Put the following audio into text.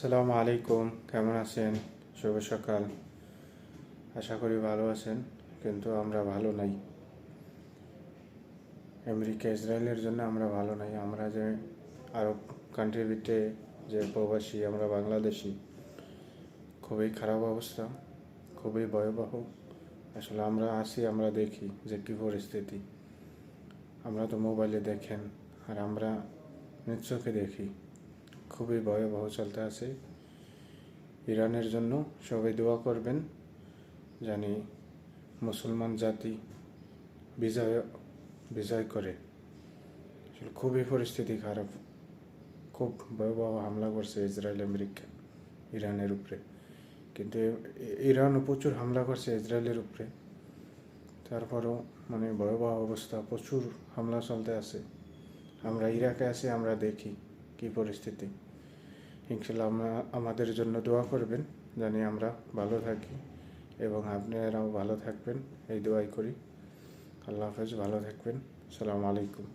আসসালামু আলাইকুম, কেমন আছেন? শুভ সকাল। আশা করি ভালো আছেন, কিন্তু আমরা ভালো নাই। আমেরিকা ইসরায়েলের জন্য আমরা ভালো নাই। আমরা যে আরব কান্ট্রির ভিতরে যে প্রবাসী, আমরা বাংলাদেশি, খুবই খারাপ অবস্থা, খুবই ভয়াবহ। আসলে আমরা আসি, আমরা দেখি যে কী পরিস্থিতি। আমরা তো মোবাইলে দেখেন, আর আমরা নিজ চোখে দেখি খুবই ভয়াবহ চলতে আছে। ইরানের জন্য সবাই দোয়া করবেন, জানি মুসলমান জাতি বিজয় বিজয় করে। আসলে খুবই পরিস্থিতি খারাপ, খুব ভয়াবহ হামলা করছে ইসরায়েল আমেরিকা ইরানের উপরে। কিন্তু ইরানও প্রচুর হামলা করছে ইসরায়েলের উপরে, তারপরও ভয়াবহ অবস্থা, প্রচুর হামলা চলতে আছে। আমরা ইরাকে আছি, আমরা দেখি কি পরিস্থিতি। ইনশাল্লাহ আমাদের জন্য দোয়া করবেন, জানি আমরা ভালো থাকি এবং আপনারাও ভালো থাকবেন, এই দোয়াই করি। আল্লাহ হাফেজ, ভালো থাকবেন। আসসালামু আলাইকুম।